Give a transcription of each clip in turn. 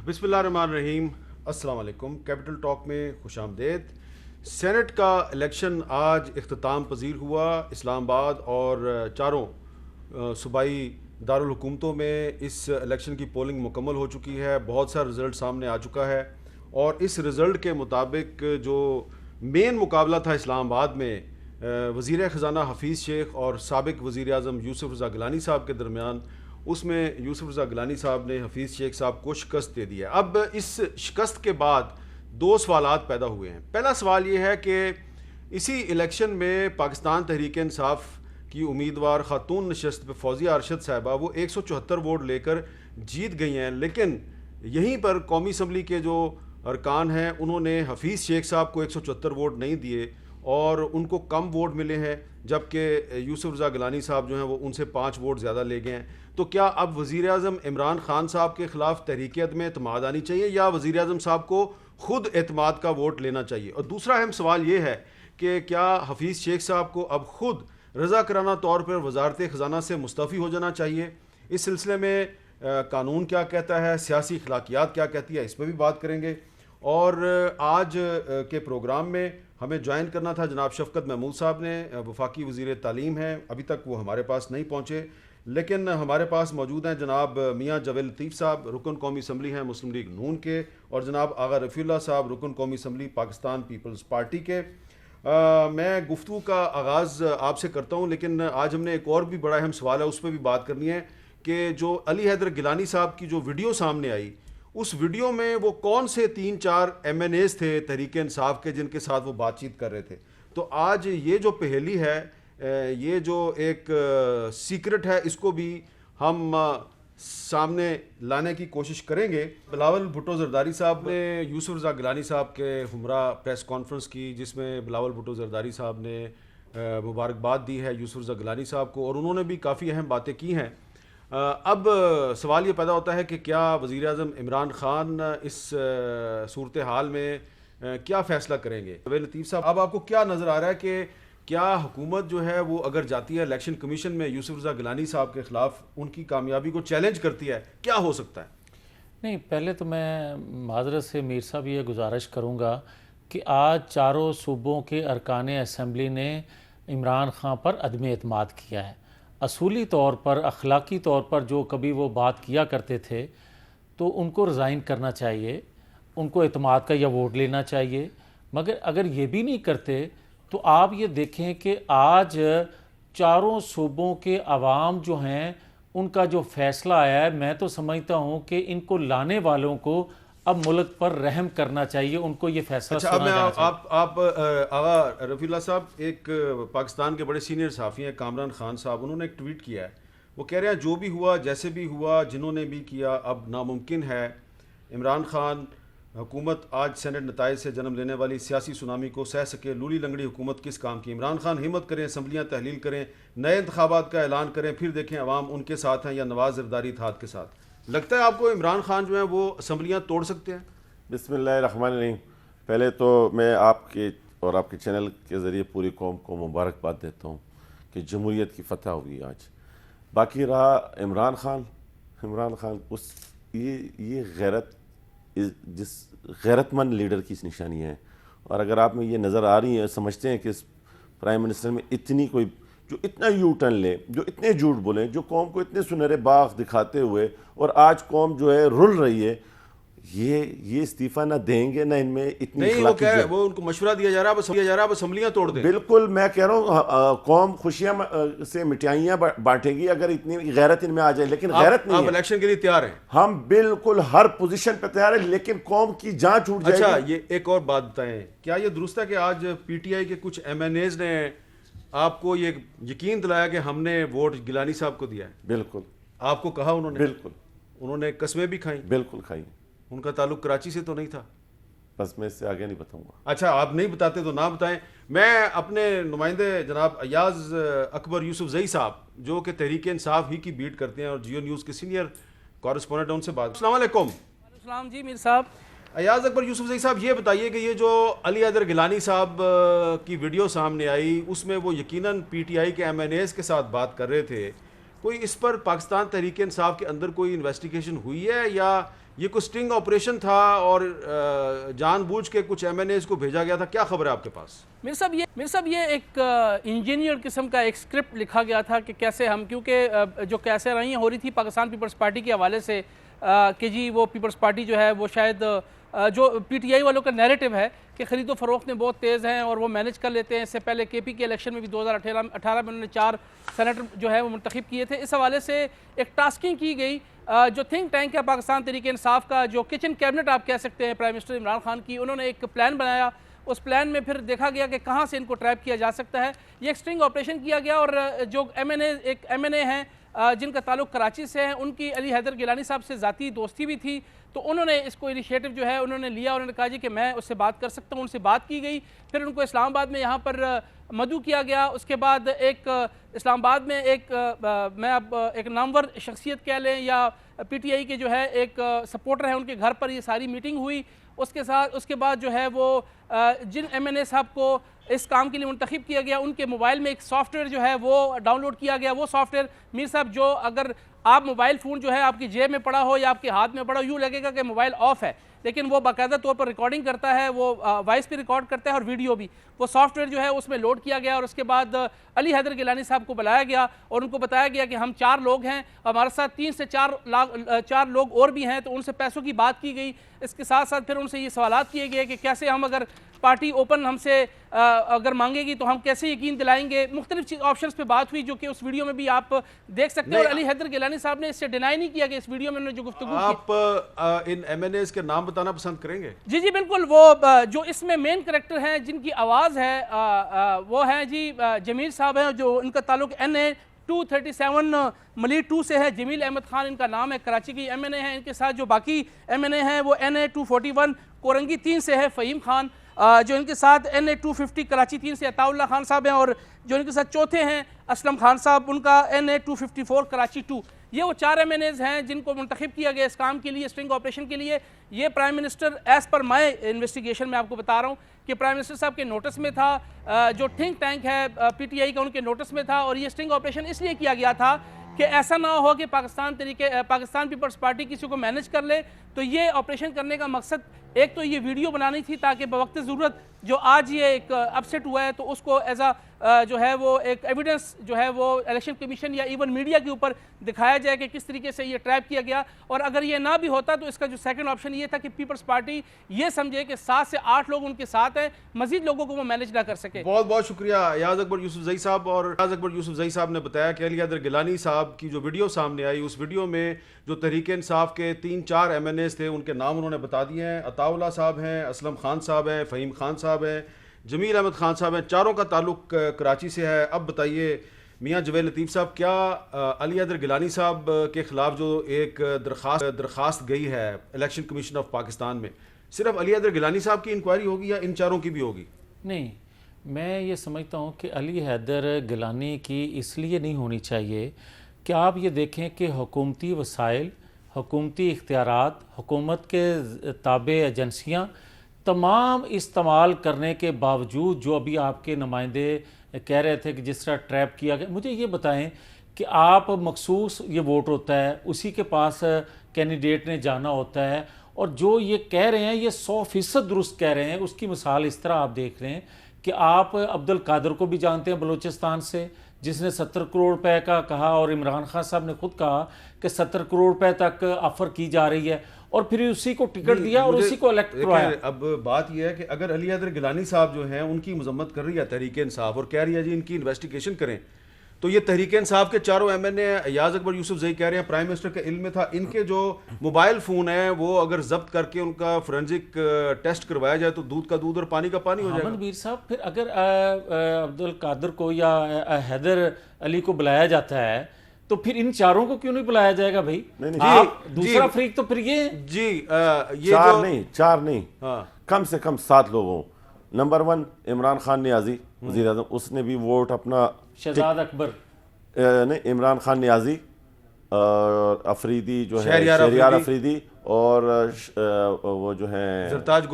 بسم اللہ الرحمن الرحیم. السلام علیکم. کیپٹل ٹاک میں خوش آمدید. سینٹ کا الیکشن آج اختتام پذیر ہوا. اسلام آباد اور چاروں صوبائی دارالحکومتوں میں اس الیکشن کی پولنگ مکمل ہو چکی ہے. بہت سا رزلٹ سامنے آ چکا ہے اور اس رزلٹ کے مطابق جو مین مقابلہ تھا اسلام آباد میں وزیر خزانہ حفیظ شیخ اور سابق وزیر اعظم یوسف رضا گیلانی صاحب کے درمیان، اس میں یوسف رضا گیلانی صاحب نے حفیظ شیخ صاحب کو شکست دے دی ہے. اب اس شکست کے بعد دو سوالات پیدا ہوئے ہیں. پہلا سوال یہ ہے کہ اسی الیکشن میں پاکستان تحریک انصاف کی امیدوار خاتون نشست پہ فوزیہ ارشد صاحبہ وہ 174 ووٹ لے کر جیت گئی ہیں، لیکن یہیں پر قومی اسمبلی کے جو ارکان ہیں انہوں نے حفیظ شیخ صاحب کو 174 ووٹ نہیں دیے اور ان کو کم ووٹ ملے ہیں، جبکہ یوسف رضا گیلانی صاحب جو ہیں وہ ان سے 5 ووٹ زیادہ لے گئے ہیں. تو کیا اب وزیر اعظم عمران خان صاحب کے خلاف تحریک عدم اعتماد آنی چاہیے یا وزیر اعظم صاحب کو خود اعتماد کا ووٹ لینا چاہیے؟ اور دوسرا اہم سوال یہ ہے کہ کیا حفیظ شیخ صاحب کو اب خود رضا کرانہ طور پر وزارت خزانہ سے مستعفی ہو جانا چاہیے؟ اس سلسلے میں قانون کیا کہتا ہے، سیاسی اخلاقیات کیا کہتی ہے، اس پہ بھی بات کریں گے. اور آج کے پروگرام میں ہمیں جوائن کرنا تھا جناب شفقت محمود صاحب نے، وفاقی وزیر تعلیم ہیں. ابھی تک وہ ہمارے پاس نہیں پہنچے، لیکن ہمارے پاس موجود ہیں جناب میاں جاوید لطیف صاحب، رکن قومی اسمبلی ہیں مسلم لیگ نون کے، اور جناب آغا رفیع اللہ صاحب، رکن قومی اسمبلی پاکستان پیپلز پارٹی کے. میں گفتگو کا آغاز آپ سے کرتا ہوں، لیکن آج ہم نے ایک اور بھی بڑا اہم سوال ہے اس پہ بھی بات کرنی ہے کہ جو علی حیدر گیلانی صاحب کی جو ویڈیو سامنے آئی، اس ویڈیو میں وہ کون سے 3-4 ایم این ایز تھے تحریک انصاف کے جن کے ساتھ وہ بات چیت کر رہے تھے. تو آج یہ جو پہیلی ہے، یہ جو ایک سیکرٹ ہے، اس کو بھی ہم سامنے لانے کی کوشش کریں گے. بلاول بھٹو زرداری صاحب نے یوسف رضا گیلانی صاحب کے ہمراہ پریس کانفرنس کی، جس میں بلاول بھٹو زرداری صاحب نے مبارکباد دی ہے یوسف رضا گیلانی صاحب کو، اور انہوں نے بھی کافی اہم باتیں کی ہیں. اب سوال یہ پیدا ہوتا ہے کہ کیا وزیر اعظم عمران خان اس صورتحال میں کیا فیصلہ کریں گے؟ لطیف صاحب، اب آپ کو کیا نظر آ رہا ہے کہ کیا حکومت جو ہے وہ اگر جاتی ہے الیکشن کمیشن میں یوسف رضا گیلانی صاحب کے خلاف ان کی کامیابی کو چیلنج کرتی ہے، کیا ہو سکتا ہے؟ نہیں، پہلے تو میں معذرت سے میر صاحب یہ گزارش کروں گا کہ آج چاروں صوبوں کے ارکان اسمبلی نے عمران خان پر عدم اعتماد کیا ہے. اصولی طور پر، اخلاقی طور پر جو کبھی وہ بات کیا کرتے تھے تو ان کو ریزائن کرنا چاہیے، ان کو اعتماد کا یا ووٹ لینا چاہیے. مگر اگر یہ بھی نہیں کرتے تو آپ یہ دیکھیں کہ آج چاروں صوبوں کے عوام جو ہیں ان کا جو فیصلہ آیا ہے، میں تو سمجھتا ہوں کہ ان کو لانے والوں کو اب ملک پر رحم کرنا چاہیے، ان کو یہ فیصلہ اچھا، سنا جانا چاہیے. آپ آغا رفیع اللہ صاحب، ایک پاکستان کے بڑے سینئر صحافی ہیں کامران خان صاحب، انہوں نے ایک ٹویٹ کیا ہے. وہ کہہ رہے ہیں جو بھی ہوا، جیسے بھی ہوا، جنہوں نے بھی کیا، اب ناممکن ہے عمران خان حکومت آج سینٹ نتائج سے جنم لینے والی سیاسی سونامی کو سہ سکے. لولی لنگڑی حکومت کس کام کی؟ عمران خان ہمت کریں، اسمبلیاں تحلیل کریں، نئے انتخابات کا اعلان کریں، پھر دیکھیں عوام ان کے ساتھ ہیں یا نواز زرداری اتحاد کے ساتھ. لگتا ہے آپ کو عمران خان جو ہیں وہ اسمبلیاں توڑ سکتے ہیں؟ بسم اللہ الرحمن الرحیم. پہلے تو میں آپ کے اور آپ کے چینل کے ذریعے پوری قوم کو مبارکباد دیتا ہوں کہ جمہوریت کی فتح ہوئی آج. باقی رہا عمران خان یہ غیرت، جس غیرت مند لیڈر کی نشانی ہے. اور اگر آپ میں یہ نظر آ رہی ہیں، سمجھتے ہیں کہ اس پرائم منسٹر میں اتنی کوئی جو اتنا یو ٹرن لے، جو اتنے جھوٹ بولیں، جو قوم کو اتنے سنہرے باغ دکھاتے ہوئے اور آج قوم جو ہے رل رہی ہے، یہ استعفیٰ نہ دیں گے نہ ان میں اتنی نہیں. وہ ان کو مشورہ دیا جا رہا ہے اب اسمبلیاں توڑ دیں. بالکل، میں کہہ رہا ہوں قوم خوشیاں سے مٹھائیاں بانٹے گی اگر اتنی غیرت ان میں آ جائے، لیکن غیرت نہیں ہے. آپ الیکشن کے لیے تیار ہیں؟ ہم بالکل ہر پوزیشن پہ تیار ہیں، لیکن قوم کی جان چھوٹ جائے گی. اچھا، یہ ایک اور بات بتائیں، کیا یہ درست ہے کہ آج پی ٹی آئی کے کچھ ایم این ایز نے آپ کو یہ یقین دلایا کہ ہم نے ووٹ گیلانی صاحب کو دیا ہے؟ بالکل. آپ کو کہا انہوں نے؟ بالکل. انہوں نے قسمیں بھی کھائیں؟ بالکل کھائیں. ان کا تعلق کراچی سے تو نہیں تھا؟ بس میں اس سے آگے نہیں بتاؤں گا. اچھا، آپ نہیں بتاتے تو نہ بتائیں. میں اپنے نمائندے جناب ایاز اکبر یوسف زئی صاحب، جو کہ تحریک انصاف ہی کی بیٹ کرتے ہیں اور جیو نیوز کے سینئر کورسپونڈنٹ، ان سے بات. السلام علیکم. السلام جی میر صاحب. ایاز اکبر یوسف زئی صاحب، یہ بتائیے کہ یہ جو علی حیدر گیلانی صاحب کی ویڈیو سامنے آئی، اس میں وہ یقیناً پی ٹی آئی کے ایم این ایز کے ساتھ بات کر رہے تھے. کوئی اس پر پاکستان تحریک انصاف کے اندر کوئی انویسٹیگیشن ہوئی ہے یا یہ کوئی سٹنگ آپریشن تھا اور جان بوجھ کے کچھ ایم این ایز کو بھیجا گیا تھا؟ کیا خبر ہے آپ کے پاس؟ میرے صاحب یہ ایک انجینئر قسم کا ایک اسکرپٹ لکھا گیا تھا کہ کیسے ہم، کیونکہ جو کیسے رائیاں ہو رہی تھی پاکستان پیپلز پارٹی کے حوالے سے کہ جی وہ پیپلز پارٹی جو ہے وہ شاید جو پی ٹی آئی والوں کا نیریٹو ہے کہ خرید و فروخت میں بہت تیز ہیں اور وہ مینج کر لیتے ہیں. اس سے پہلے کے پی کے الیکشن میں بھی 2018 میں انہوں نے 4 سینیٹر جو ہے وہ منتخب کیے تھے. اس حوالے سے ایک ٹاسکنگ کی گئی جو تھنک ٹینک ہے پاکستان تحریک انصاف کا، جو کچن کیبنٹ آپ کہہ سکتے ہیں پرائم منسٹر عمران خان کی، انہوں نے ایک پلان بنایا. اس پلان میں پھر دیکھا گیا کہ کہاں سے ان کو ٹریپ کیا جا سکتا ہے. یہ ایک سٹنگ آپریشن کیا گیا اور جو ایک ایم این اے ہیں جن کا تعلق کراچی سے ہے، ان کی علی حیدر گیلانی صاحب سے ذاتی دوستی بھی تھی. تو انہوں نے اس کو انیشیٹو جو ہے انہوں نے لیا. انہوں نے کہا جی کہ میں اس سے بات کر سکتا ہوں. ان سے بات کی گئی، پھر ان کو اسلام آباد میں یہاں پر مدعو کیا گیا. اس کے بعد ایک اسلام آباد میں میں اب ایک نامور شخصیت کہہ لیں یا پی ٹی آئی کے جو ہے ایک سپورٹر ہیں، ان کے گھر پر یہ ساری میٹنگ ہوئی. اس کے بعد جو ہے وہ جن ایم این اے صاحب کو اس کام کے لیے منتخب کیا گیا، ان کے موبائل میں ایک سافٹ ویئر جو ہے وہ ڈاؤن لوڈ کیا گیا. وہ سافٹ ویئر میر صاحب جو اگر آپ موبائل فون جو ہے آپ کی جیب میں پڑا ہو یا آپ کے ہاتھ میں پڑا ہو، یوں لگے گا کہ موبائل آف ہے، لیکن وہ باقاعدہ طور پر ریکارڈنگ کرتا ہے، وہ وائس بھی ریکارڈ کرتا ہے اور ویڈیو بھی. وہ سافٹ ویئر جو ہے اس میں لوڈ کیا گیا اور اس کے بعد علی حیدر گیلانی صاحب کو بلایا گیا اور ان کو بتایا گیا کہ ہم 4 لوگ ہیں، ہمارے ساتھ 3 سے 4 لوگ اور بھی ہیں. تو ان سے پیسوں کی بات کی گئی. اس کے ساتھ ساتھ پھر ان سے یہ سوالات کیے گئے کہ کیسے ہم اگر پارٹی اوپن ہم سے اگر مانگے گی تو ہم کیسے یقین دلائیں گے. مختلف آپشنز پہ بات ہوئی جو کہ اس ویڈیو میں بھی آپ دیکھ سکتے ہیں. اور علی حیدر گیلانی صاحب نے اس سے ڈینائی نہیں کیا کہ اس ویڈیو میں انہوں نے جو گفتگو کی. آپ ان ایم این ایز کے نام بتانا پسند کریں گے؟ جی بالکل. وہ جو اس میں مین کریکٹر ہیں جن کی آواز ہے وہ ہیں جی جمیل صاحب ہیں، جو ان کا تعلق NA 237 ملیٹ 2 سے ہے. جمیل احمد خان ان کا نام ہے، کراچی کی ایم این اے ہیں. ان کے ساتھ جو باقی ایم این اے ہیں وہ NA 241 کورنگی 3 سے ہے فہیم خان، جو ان کے ساتھ NA 250 کراچی 3 سے عطا اللہ خان صاحب ہیں، اور جو ان کے ساتھ چوتھے ہیں اسلم خان صاحب، ان کا NA 254 کراچی 2. یہ وہ 4 ایم این ایز ہیں جن کو منتخب کیا گیا اس کام کے لیے، سٹنگ آپریشن کے لیے. یہ پرائم منسٹر ایز پر مائی انویسٹیگیشن میں آپ کو بتا رہا ہوں کہ پرائم منسٹر صاحب کے نوٹس میں تھا، جو تھنک ٹینک ہے پی ٹی آئی کا ان کے نوٹس میں تھا. اور یہ سٹنگ آپریشن اس لیے کیا گیا تھا کہ ایسا نہ ہو کہ پاکستان پیپلز پارٹی کسی کو مینج کر لے. تو یہ آپریشن کرنے کا مقصد ایک تو یہ ویڈیو بنانی تھی تاکہ بوقت ضرورت جو آج یہ ایک اپسیٹ ہوا ہے تو اس کو ایز جو ہے وہ ایک ایویڈنس جو ہے وہ الیکشن کمیشن یا ایون میڈیا کے اوپر دکھایا جائے کہ کس طریقے سے یہ ٹریپ کیا گیا. اور اگر یہ نہ بھی ہوتا تو اس کا جو سیکنڈ آپشن یہ تھا کہ پیپلز پارٹی یہ سمجھے کہ 7 سے 8 لوگ ان کے ساتھ ہیں، مزید لوگوں کو وہ مینج نہ کر سکے. بہت بہت شکریہ ایاز اکبر یوسف زئی صاحب. اور ایاز اکبر یوسف زئی صاحب نے بتایا کہ علی حیدر گیلانی صاحب کی جو ویڈیو سامنے آئی، اس ویڈیو میں جو تحریک انصاف کے 3-4 ایم این ایز تھے ان کے نام انہوں نے بتا دیے ہیں. عطا اللہ صاحب ہیں، اسلم خان صاحب ہیں، فہیم خان صاحب ہیں، جمیل احمد خان صاحب ہیں. چاروں کا تعلق کراچی سے ہے. اب بتائیے میاں جویل لطیف صاحب، کیا علی حیدر گیلانی صاحب کے خلاف جو ایک درخواست گئی ہے الیکشن کمیشن آف پاکستان میں، صرف علی حیدر گیلانی صاحب کی انکوائری ہوگی یا ان چاروں کی بھی ہوگی؟ نہیں، میں یہ سمجھتا ہوں کہ علی حیدر گیلانی کی اس لیے نہیں ہونی چاہیے کہ آپ یہ دیکھیں کہ حکومتی وسائل، حکومتی اختیارات، حکومت کے تابع ایجنسیاں تمام استعمال کرنے کے باوجود جو ابھی آپ کے نمائندے کہہ رہے تھے کہ جس طرح ٹریپ کیا گیا، مجھے یہ بتائیں کہ آپ مخصوص یہ ووٹ ہوتا ہے، اسی کے پاس کینڈیڈیٹ نے جانا ہوتا ہے، اور جو یہ کہہ رہے ہیں یہ 100% درست کہہ رہے ہیں. اس کی مثال اس طرح آپ دیکھ رہے ہیں کہ آپ عبدالقادر کو بھی جانتے ہیں بلوچستان سے، جس نے 70 کروڑ روپے کا کہا، اور عمران خان صاحب نے خود کہا کہ 70 کروڑ روپے تک آفر کی جا رہی ہے، اور پھر اسی کو ٹکٹ دیا اور اسی کو الیکٹ کروایا. اب بات یہ ہے کہ اگر علی حیدر گیلانی صاحب جو ہیں ان کی مذمت کر رہی ہے تحریک انصاف اور کہہ رہی ہے جی ان کی انویسٹیگیشن کریں، تو یہ تحریک انصاف کے چاروں ایم این اے ایاز اکبر یوسف زئی کہہ رہے ہیں پرائم منسٹر کے علم میں تھا، ان کے جو موبائل فون ہیں وہ اگر ضبط کر کے ان کا فورینزک ٹیسٹ کروایا جائے تو دودھ کا دودھ اور پانی کا پانی ہو جائے گا. محمد میر صاحب، پھر اگر عبدالقادر کو یا حیدر علی کو بلایا جاتا ہے تو پھر ان چاروں کو کیوں نہیں بلایا جائے گا بھائی؟ آپ دوسرا فریق تو پھر یہ چار نہیں کم سے کم 7 لوگوں. نمبر 1 عمران خان نیازی وزیر اعظم، اس نے بھی ووٹ اپنا شہزاد اکبر نہیں، عمران خان نیازی، افریدی جو ہے شہریار افریدی، اور وہ جو ہیں زرتاج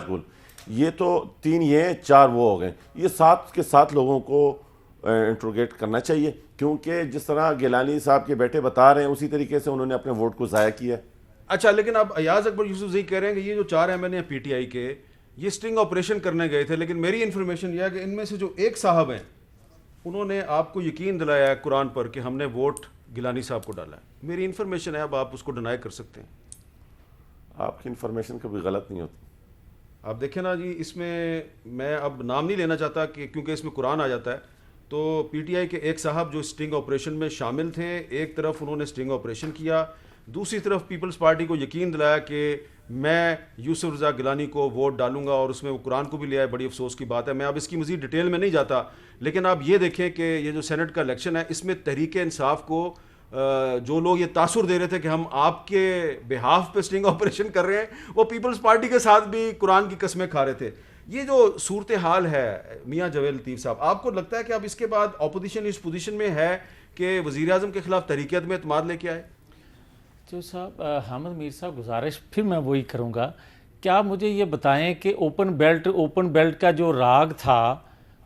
گل، یہ تو 3 یہ 4 وہ ہو گئے. یہ 7 کے 7 لوگوں کو انٹروگیٹ کرنا چاہیے، کیونکہ جس طرح گیلانی صاحب کے بیٹے بتا رہے ہیں اسی طریقے سے انہوں نے اپنے ووٹ کو ضائع کیا. اچھا لیکن اب ایاز اکبر یوسف زئی کہہ رہے ہیں کہ یہ جو 4 M N A P T I کے یہ سٹنگ آپریشن کرنے گئے تھے، لیکن میری انفارمیشن یہ ہے کہ ان میں سے جو ایک صاحب ہیں انہوں نے آپ کو یقین دلایا ہے قرآن پر کہ ہم نے ووٹ گیلانی صاحب کو ڈالا ہے. میری انفارمیشن ہے، اب آپ اس کو ڈینائی کر سکتے ہیں. آپ کی انفارمیشن کبھی غلط نہیں ہوتی. آپ دیکھیں نا جی، اس میں اب نام نہیں لینا چاہتا کہ کیونکہ اس میں قرآن آ جاتا ہے. تو پی ٹی آئی کے ایک صاحب جو سٹنگ آپریشن میں شامل تھے، ایک طرف انہوں نے سٹنگ آپریشن کیا، دوسری طرف پیپلز پارٹی کو یقین دلایا کہ میں یوسف رضا گیلانی کو ووٹ ڈالوں گا، اور اس میں وہ قرآن کو بھی لے آئے. بڑی افسوس کی بات ہے. میں اب اس کی مزید ڈیٹیل میں نہیں جاتا، لیکن آپ یہ دیکھیں کہ یہ جو سینٹ کا الیکشن ہے اس میں تحریک انصاف کو جو لوگ یہ تاثر دے رہے تھے کہ ہم آپ کے بہاف پہ سٹنگ آپریشن کر رہے ہیں، وہ پیپلز پارٹی کے ساتھ بھی قرآن کی قسمیں کھا رہے تھے. یہ جو صورتحال ہے میاں جاوید لطیف صاحب، آپ کو لگتا ہے کہ اب اس کے بعد اپوزیشن اس پوزیشن میں ہے کہ وزیر اعظم کے خلاف تحریک میں اعتماد لے کے آئے؟ جو صاحب حامد میر صاحب گزارش پھر میں وہی کروں گا، کیا مجھے یہ بتائیں کہ اوپن بیلٹ کا جو راگ تھا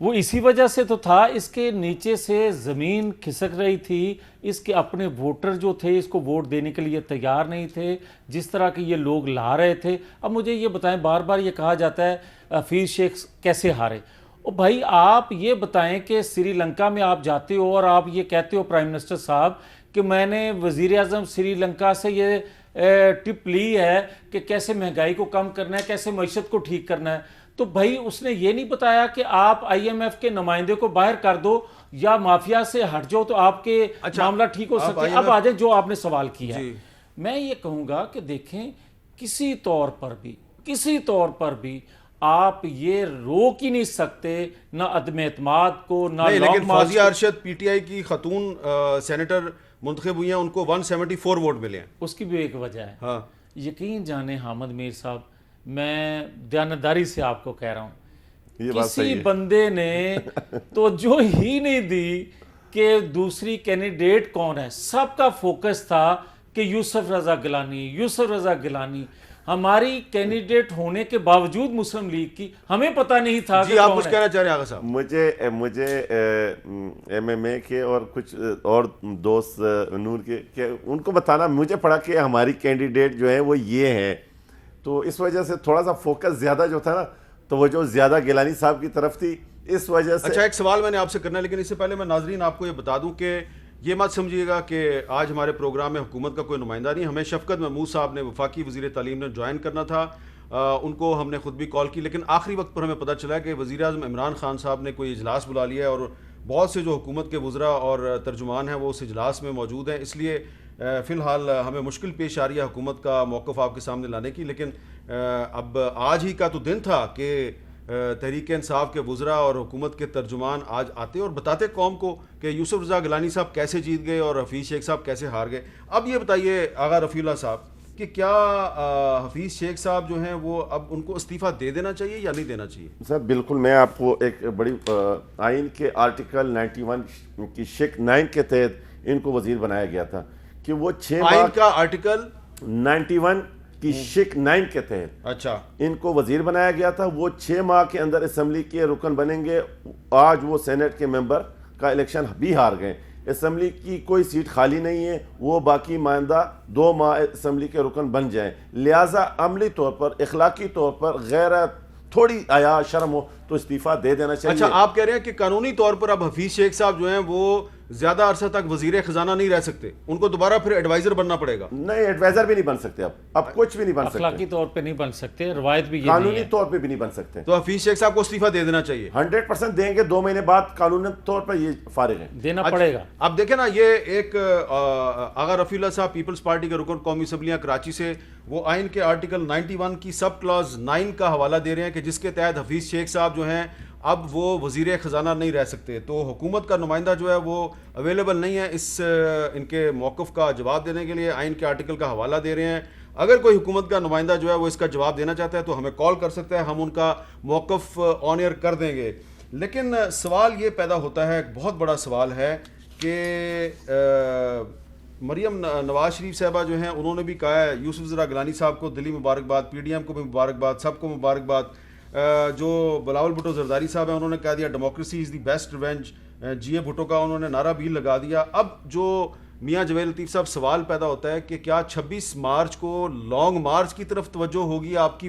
وہ اسی وجہ سے تو تھا، اس کے نیچے سے زمین کھسک رہی تھی، اس کے اپنے ووٹر جو تھے اس کو ووٹ دینے کے لیے تیار نہیں تھے، جس طرح کے یہ لوگ لا رہے تھے. اب مجھے یہ بتائیں، بار بار یہ کہا جاتا ہے حفیظ شیخ کیسے ہارے. بھائی آپ یہ بتائیں کہ سری لنکا میں آپ جاتے ہو اور آپ یہ کہتے ہو پرائم منسٹر صاحب کہ میں نے وزیر اعظم سری لنکا سے یہ ٹپ لی ہے کہ کیسے مہنگائی کو کم کرنا ہے، کیسے معیشت کو ٹھیک کرنا ہے. تو بھائی اس نے یہ نہیں بتایا کہ آپ آئی ایم ایف کے نمائندے کو باہر کر دو یا مافیا سے ہٹ جاؤ تو آپ کے معاملہ ٹھیک ہو سکتے. اب آ جائیں جو آپ نے سوال کیا ہے. میں یہ کہوں گا کہ دیکھیں کسی طور پر بھی آپ یہ روک ہی نہیں سکتے نہ عدم اعتماد کو، نہ لیکن Fauzia Arshad P T I کی خاتون سینیٹر منتخب ہوئی ہیں، ان کو 174 ووٹ ملے ہیں. اس کی بھی ایک وجہ ہے. ہاں یقین جانے حامد میر صاحب، میں دیانتداری سے آپ کو کہہ رہا ہوں، کسی بندے نے توجہ ہی نہیں دی کہ دوسری کینڈیڈیٹ کون ہے. سب کا فوکس تھا کہ یوسف رضا گیلانی. ہماری کینڈیڈیٹ ہونے کے باوجود مسلم لیگ کی ہمیں پتہ نہیں تھا. جی آپ کچھ کہنا چاہ رہے ہیں آغا صاحب؟ مجھے ایم ایم اے کے اور کچھ اور دوست نور کے کہ ان کو بتانا مجھے پڑا کہ ہماری کینڈیڈیٹ جو ہے وہ یہ ہے، تو اس وجہ سے تھوڑا سا فوکس زیادہ جو تھا نا تو وہ جو زیادہ گیلانی صاحب کی طرف تھی، اس وجہ سے. اچھا ایک سوال میں نے آپ سے کرنا ہے، لیکن اس سے پہلے میں ناظرین آپ کو یہ بتا دوں کہ یہ مت سمجھیے گا کہ آج ہمارے پروگرام میں حکومت کا کوئی نمائندہ نہیں. ہمیں شفقت محمود صاحب نے، وفاقی وزیر تعلیم نے جوائن کرنا تھا، ان کو ہم نے خود بھی کال کی، لیکن آخری وقت پر ہمیں پتہ چلا کہ وزیر اعظم عمران خان صاحب نے کوئی اجلاس بلا لیا ہے اور بہت سے جو حکومت کے وزراء اور ترجمان ہیں وہ اس اجلاس میں موجود ہیں. اس لیے فی الحال ہمیں مشکل پیش آ رہی ہے حکومت کا موقف آپ کے سامنے لانے کی. لیکن اب آج ہی کا تو دن تھا کہ تحریک انصاف کے وزراء اور حکومت کے ترجمان آج آتے اور بتاتے قوم کو کہ یوسف رضا گیلانی صاحب کیسے جیت گئے اور حفیظ شیخ صاحب کیسے ہار گئے. اب یہ بتائیے آغا رفیع اللہ صاحب کہ کیا حفیظ شیخ صاحب جو ہیں وہ اب ان کو استعفیٰ دے دینا چاہیے یا نہیں دینا چاہیے؟ سر بالکل، میں آپ کو ایک بڑی آئین کے آرٹیکل 91 کی شک 9 کے تحت ان کو وزیر بنایا گیا تھا کہ وہ 6 ماہ آئین کا آرٹیکل 91 کی شک 9 کے تحت اچھا ان کو وزیر بنایا گیا تھا. وہ 6 ماہ کے اندر اسمبلی کے رکن بنیں گے. آج وہ سینٹ کے ممبر کا الیکشن بھی ہار گئے. اسمبلی کی کوئی سیٹ خالی نہیں ہے، وہ باقی مائندہ 2 ماہ اسمبلی کے رکن بن جائیں. لہٰذا عملی طور پر، اخلاقی طور پر غیرت، تھوڑی حیا شرم ہو تو استعفیٰ دے دینا چاہیے. اچھا آپ کہہ رہے ہیں کہ قانونی طور پر اب حفیظ شیخ صاحب جو ہیں وہ زیادہ عرصہ تک وزیر خزانہ نہیں رہ سکتے، ان کو دوبارہ پھر ایڈوائزر بننا پڑے گا؟ نہیں، ایڈوائزر بھی نہیں بن سکتے، اب کچھ بھی نہیں بن سکتے، اخلاقی طور پہ نہیں بن سکتے، روایت بھی یہ قانونی طور پہ بھی نہیں بن سکتے. تو حفیظ شیخ صاحب کو استعفیٰ دے دینا چاہیے. 100% دیں گے. 2 مہینے بعد قانونی طور پر یہ فارغ ہیں، دینا پڑے گا. اب دیکھیں نا، یہ ایک آغا رفیع اللہ صاحب پیپلز پارٹی کے رکن قومی اسمبلیاں کراچی سے، وہ آئین کے آرٹیکل 91 کی سب کلاز 9 کا حوالہ دے رہے ہیں کہ جس کے تحت حفیظ شیخ صاحب جو ہیں اب وہ وزیر خزانہ نہیں رہ سکتے. تو حکومت کا نمائندہ جو ہے وہ اویلیبل نہیں ہے اس ان کے موقف کا جواب دینے کے لیے. آئین کے آرٹیکل کا حوالہ دے رہے ہیں. اگر کوئی حکومت کا نمائندہ جو ہے وہ اس کا جواب دینا چاہتا ہے تو ہمیں کال کر سکتا ہے، ہم ان کا موقف آن ایئر کر دیں گے. لیکن سوال یہ پیدا ہوتا ہے، ایک بہت بڑا سوال ہے کہ مریم نواز شریف صاحبہ جو ہیں انہوں نے بھی کہا ہے یوسف رضا گیلانی صاحب کو دلی مبارکباد، پی ڈی ایم کو بھی مبارکباد، سب کو مبارکباد. جو بلاول بھٹو زرداری صاحب ہیں انہوں نے کہہ دیا democracy is the best revenge. G A Bhutto کا انہوں نے نعرہ بھی لگا دیا. اب جو میاں جویل لطیف صاحب سوال پیدا ہوتا ہے کہ کیا 26 مارچ کو لانگ مارچ کی طرف توجہ ہوگی آپ کی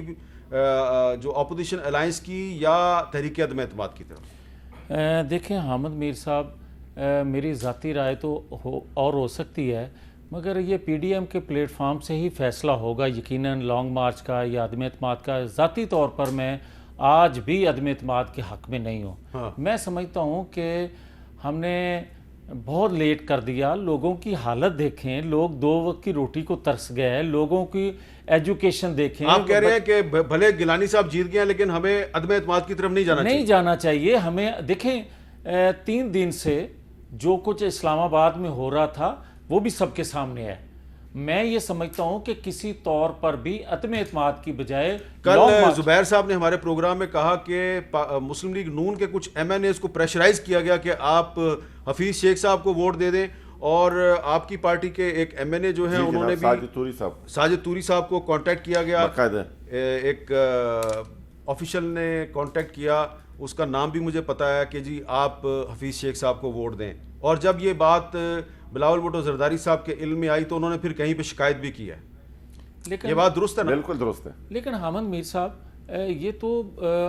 جو اپوزیشن الائنس کی یا تحریک عدم اعتماد کی طرف؟ دیکھیں حامد میر صاحب، میری ذاتی رائے تو ہو سکتی ہے، مگر یہ پی ڈی ایم کے پلیٹ فارم سے ہی فیصلہ ہوگا یقیناً لانگ مارچ کا یا عدم اعتماد کا۔ ذاتی طور پر میں آج بھی عدم اعتماد کے حق میں نہیں ہوں۔ میں سمجھتا ہوں کہ ہم نے بہت لیٹ کر دیا۔ لوگوں کی حالت دیکھیں، لوگ 2 وقت کی روٹی کو ترس گئے ہیں، لوگوں کی ایجوکیشن دیکھیں۔ آپ کہہ رہے ہیں کہ بھلے گیلانی صاحب جیت گئے ہیں لیکن ہمیں عدم اعتماد کی طرف نہیں جانا چاہیے۔ ہمیں دیکھیں 3 دن سے جو کچھ اسلام آباد میں ہو رہا تھا وہ بھی سب کے سامنے ہے۔ میں یہ سمجھتا ہوں کہ کسی طور پر بھی عدم اعتماد کی بجائے کل زبیر صاحب نے ہمارے پروگرام میں کہا کہ مسلم لیگ نون کے کچھ ایم این ایز کو پریشرائز کیا گیا کہ آپ حفیظ شیخ صاحب کو ووٹ دے دیں، اور آپ کی پارٹی کے ایک ایم این اے جو ہیں انہوں نے بھی ساجد توری صاحب کو کانٹیکٹ کیا گیا، ایک آفیشل نے کانٹیکٹ کیا، اس کا نام بھی مجھے پتا ہے کہ جی آپ حفیظ شیخ صاحب کو ووٹ دیں۔ اور جب یہ بات بلاول بھٹو زرداری صاحب کے علم میں آئی تو انہوں نے پھر کہیں پہ شکایت بھی کی ہے۔ لیکن یہ بات درست ہے نا؟ بالکل درست ہے۔ لیکن حامد میر صاحب یہ تو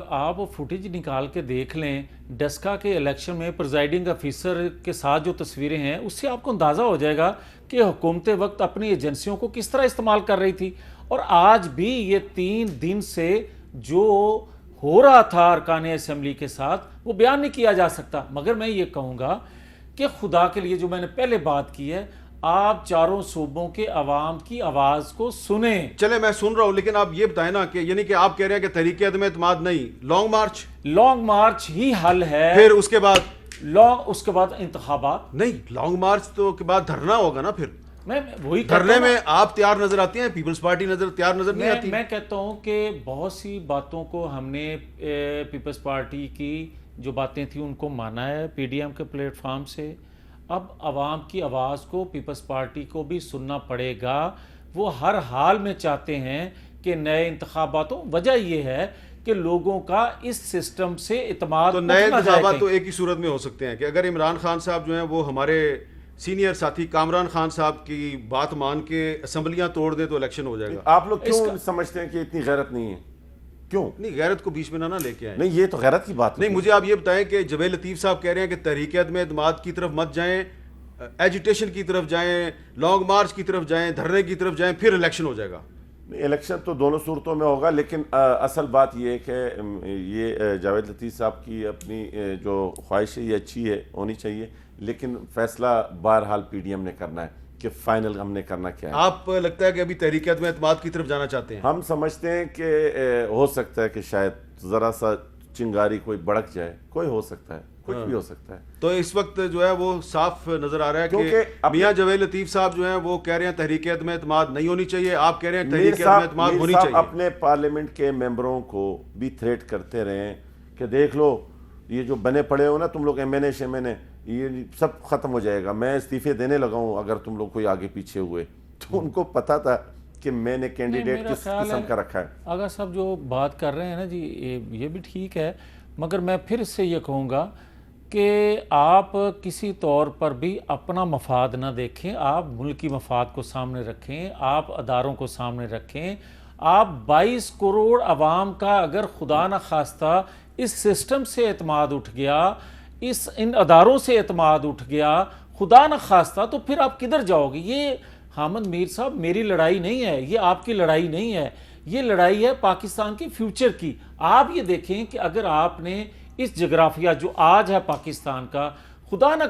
آپ فوٹیج نکال کے دیکھ لیں، ڈسکا کے الیکشن میں پریزائڈنگ آفیسر کے ساتھ جو تصویریں ہیں اس سے آپ کو اندازہ ہو جائے گا کہ حکومت وقت اپنی ایجنسیوں کو کس طرح استعمال کر رہی تھی۔ اور آج بھی یہ 3 دن سے جو ہو رہا تھا ارکان اسمبلی کے ساتھ وہ بیان نہیں کیا جا سکتا۔ مگر میں یہ کہوں گا کہ خدا کے لیے جو میں نے پہلے بات کی ہے، آپ چاروں صوبوں کے عوام کی آواز کو سنیں۔ چلے میں سن رہا ہوں، لیکن آپ یہ بتائیں نا کہ یعنی کہ آپ کہہ رہے ہیں کہ تحریک عدم اعتماد نہیں، لانگ مارچ ہی حل ہے۔ پھر اس کے بعد انتخابات نہیں، لانگ مارچ تو کے بعد دھرنا ہوگا نا۔ پھر میں وہی دھرنے میں آپ تیار نظر آتی ہیں، پیپلز پارٹی تیار نظر نہیں آتی۔ میں کہتا ہوں کہ بہت سی باتوں کو ہم نے پیپلز پارٹی کی جو باتیں تھیں ان کو مانا ہے پی ڈی ایم کے پلیٹ فارم سے۔ اب عوام کی آواز کو پیپلز پارٹی کو بھی سننا پڑے گا۔ وہ ہر حال میں چاہتے ہیں کہ نئے انتخابات ہوں۔ وجہ یہ ہے کہ لوگوں کا اس سسٹم سے اعتماد تو نئے انتخابات تو ایک ہی صورت میں ہو سکتے ہیں کہ اگر عمران خان صاحب جو ہیں وہ ہمارے سینئر ساتھی کامران خان صاحب کی بات مان کے اسمبلیاں توڑ دیں تو الیکشن ہو جائے گا۔ آپ لوگ کیوں سمجھتے ہیں کہ اتنی غیرت نہیں ہے؟ کیوں نہیں، غیرت کو بیچ میں نہ لے کے آئیں۔ نہیں، یہ تو غیرت کی بات نہیں، مجھے آپ یہ بتائیں کہ جویل لطیف صاحب کہہ رہے ہیں کہ تحریک عدم اعتماد کی طرف مت جائیں، ایجیٹیشن کی طرف جائیں، لانگ مارچ کی طرف جائیں، دھرنے کی طرف جائیں، پھر الیکشن ہو جائے گا۔ الیکشن تو دونوں صورتوں میں ہوگا، لیکن اصل بات یہ ہے کہ یہ جاوید لطیف صاحب کی اپنی جو خواہش ہے یہ اچھی ہے، ہونی چاہیے، لیکن فیصلہ بہرحال پی ڈی ایم نے کرنا ہے کہ فائنل ہم نے کرنا کیا ہے۔ آپ لگتا ہے کہ ابھی تحریک عدم اعتماد کی طرف جانا چاہتے ہیں؟ ہم سمجھتے ہیں کہ ہو سکتا ہے کہ شاید ذرا سا چنگاری کوئی بڑک جائے، کوئی ہو سکتا ہے، کچھ بھی ہو سکتا ہے۔ تو اس وقت جو ہے وہ صاف نظر آ رہا ہے کہ میاں جویل لطیف صاحب جو ہیں وہ کہہ رہے ہیں تحریک عدم اعتماد نہیں ہونی چاہیے، آپ کہہ رہے ہیں تحریک عدم اعتماد ہونی چاہیے۔ اپنے پارلیمنٹ کے ممبروں کو بھی تھریٹ کرتے رہے کہ دیکھ لو یہ جو بنے پڑے ہو نا تم لوگ ایم این اے یہ سب ختم ہو جائے گا، میں استعفے دینے لگا ہوں اگر تم لوگ کوئی آگے پیچھے ہوئے۔ تو ان کو پتا تھا کہ میں نے کینڈیڈیٹ کس قسم کا رکھا ہے۔ اگر سب جو بات کر رہے ہیں نا جی یہ بھی ٹھیک ہے، مگر میں پھر اس سے یہ کہوں گا کہ آپ کسی طور پر بھی اپنا مفاد نہ دیکھیں، آپ ملکی مفاد کو سامنے رکھیں، آپ اداروں کو سامنے رکھیں۔ آپ 22 کروڑ عوام کا اگر خدا نہ خواستہ اس سسٹم سے اعتماد اٹھ گیا، ان اداروں سے اعتماد اٹھ گیا خدا نہ خواستہ، تو پھر آپ کدھر جاؤ گے؟ یہ حامد میر صاحب میری لڑائی نہیں ہے، یہ آپ کی لڑائی نہیں ہے، یہ لڑائی ہے پاکستان کے فیوچر کی۔ آپ یہ دیکھیں کہ اگر آپ نے اس جغرافیہ جو آج ہے پاکستان کا، خدا نہ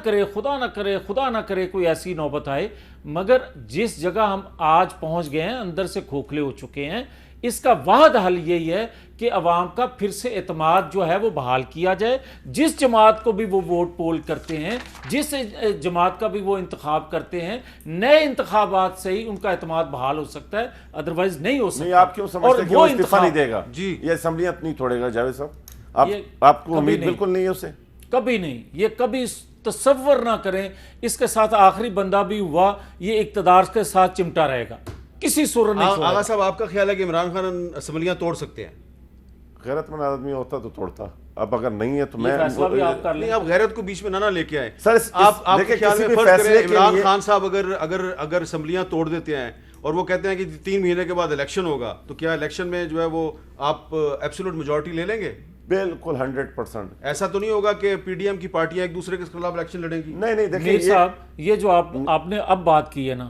کرے کوئی ایسی نوبت آئے، مگر جس جگہ ہم آج پہنچ گئے ہیں اندر سے کھوکھلے ہو چکے ہیں، اس کا واحد حل یہی ہے کہ عوام کا پھر سے اعتماد جو ہے وہ بحال کیا جائے۔ جس جماعت کو بھی وہ ووٹ پول کرتے ہیں، جس جماعت کا بھی وہ انتخاب کرتے ہیں، نئے انتخابات سے ہی ان کا اعتماد بحال ہو سکتا ہے، ادروائز نہیں ہو سکتا۔ نہیں، آپ کیوں سمجھتے ہیں کہ وہ استعفیٰ نہیں دے گا؟ جی، یہ اسمبلیاں نہیں توڑے گا جاوید صاحب؟ آپ کو امید بالکل نہیں ہے اسے؟ کبھی نہیں، یہ کبھی تصور نہ کریں۔ اس کے ساتھ آخری بندہ بھی ہوا، یہ اقتدار کے ساتھ چمٹا رہے گا، کسی صورت نہیں چھوڑے گا۔ آغا صاحب، آپ کا خیال ہے کہ عمران خان اسمبلیاں توڑ سکتے ہیں؟ غیرت مند آدمی ہوتا تو توڑتا۔ اب اگر نہیں ہے تو میں فیصلہ بھی آپ کر لیں. نہیں آپ غیرت کو بیچ میں نہ لے کے آئیں. سر آپ کے خیال میں فرض کریں عمران خان صاحب اگر اسمبلیاں توڑ دیتے ہیں اور وہ کہتے ہیں کہ 3 مہینے کے بعد الیکشن ہوگا, تو کیا الیکشن میں جو ہے وہ آپ ایبسولوٹ میجورٹی لے لیں گے؟ بالکل 100%. ایسا تو نہیں ہوگا کہ پی ڈی ایم کی پارٹیاں ایک دوسرے کے خلاف الیکشن لڑیں گی؟ نہیں میر دیکھیں صاحب یہ جو آپ نے اب بات کی ہے نا,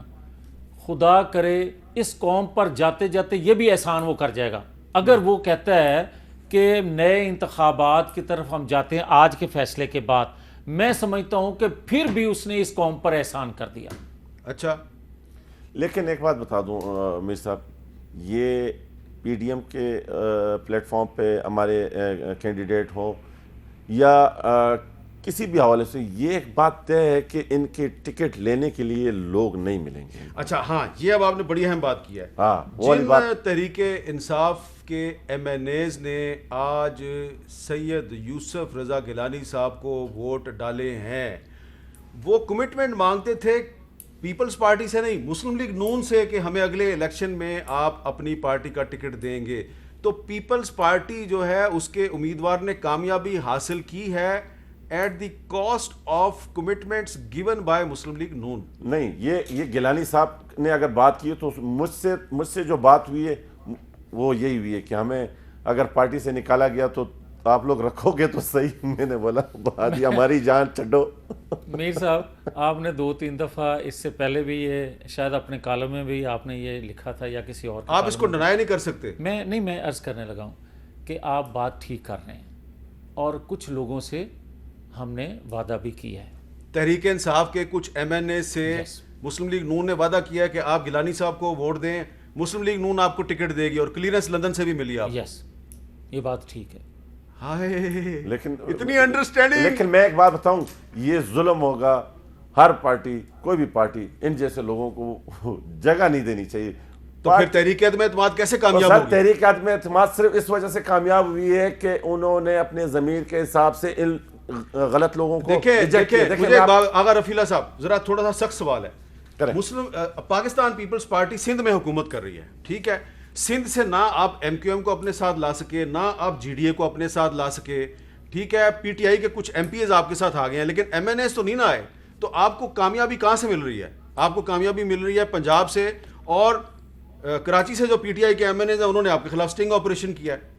خدا کرے اس قوم پر جاتے جاتے یہ بھی احسان وہ کر جائے گا اگر وہ کہتا ہے کہ نئے انتخابات کی طرف ہم جاتے ہیں آج کے فیصلے کے بعد. میں سمجھتا ہوں کہ پھر بھی اس نے اس قوم پر احسان کر دیا. اچھا لیکن ایک بات بتا دوں میر صاحب, یہ پی ڈی ایم کے پلیٹ فارم پہ ہمارے کینڈیڈیٹ ہوں یا کسی بھی حوالے سے, یہ ایک بات طے ہے کہ ان کے ٹکٹ لینے کے لیے لوگ نہیں ملیں گے. اچھا ہاں, یہ اب آپ نے بڑی اہم بات کی ہے. جن تحریک انصاف کے ایم این ایز نے آج سید یوسف رضا گیلانی صاحب کو ووٹ ڈالے ہیں, وہ کمٹمنٹ مانگتے تھے پیپلز پارٹی سے نہیں, مسلم لیگ نون سے, کہ ہمیں اگلے الیکشن میں آپ اپنی پارٹی کا ٹکٹ دیں گے. تو پیپلز پارٹی جو ہے اس کے امیدوار نے کامیابی حاصل کی ہے at the cost of commitments given by Muslim League نون. نہیں, یہ گیلانی صاحب نے اگر بات کی تو مجھ سے جو بات ہوئی ہے وہ یہی ہوئی ہے کہ ہمیں اگر پارٹی سے نکالا گیا تو آپ لوگ رکھو گے تو صحیح. میں نے بولا بات یہ ہماری جان چھڈو. میر صاحب آپ نے 2-3 دفعہ اس سے پہلے بھی یہ شاید اپنے کالم میں بھی آپ نے یہ لکھا تھا یا کسی اور, آپ اس کو ڈنائی نہیں کر سکتے. میں عرض کرنے لگا ہوں کہ آپ بات ٹھیک کر رہے ہیں اور کچھ لوگوں سے ہم نے وعدہ بھی کیا ہے. تحریک انصاف کے کچھ ایم این اے سے مسلم لیگ نون نے وعدہ کیا ہے کہ آپ گیلانی صاحب کو ووٹ دیں, مسلم لیگ نون آپ کو ٹکٹ دے گی, اور کلیئرنس لندن سے بھی ملی آپ. یس, یہ بات ٹھیک ہے. لیکن اتنی انڈرسٹینڈنگ. لیکن میں ایک بات بتاؤں, یہ ظلم ہوگا. ہر پارٹی, کوئی بھی پارٹی, ان جیسے لوگوں کو جگہ نہیں دینی چاہیے. تو پھر تحریک عدم اعتماد کیسے کامیاب ہوگی؟ تحریک عدم اعتماد صرف اس وجہ سے کامیاب ہوئی ہے کہ انہوں نے اپنے ضمیر کے حساب سے ان غلط لوگوں کو. دیکھیں مجھے آغا رفیلہ صاحب ذرا تھوڑا سا سخت سوال ہے. پاکستان پیپلز پارٹی سندھ میں حکومت کر رہی ہے, ٹھیک ہے, سندھ سے نہ آپ ایم کیو ایم کو اپنے ساتھ لا سکے, نہ آپ جی ڈی اے کو اپنے ساتھ لا سکے, ٹھیک ہے, پی ٹی آئی کے کچھ ایم پی ایز آپ کے ساتھ آ گئے ہیں, لیکن ایم این ایز تو نہیں نہ آئے. تو آپ کو کامیابی کہاں سے مل رہی ہے؟ آپ کو کامیابی مل رہی ہے پنجاب سے, اور کراچی سے جو پی ٹی آئی کے ایم این ایز ہیں انہوں نے آپ کے خلاف سٹنگ آپریشن کیا ہے.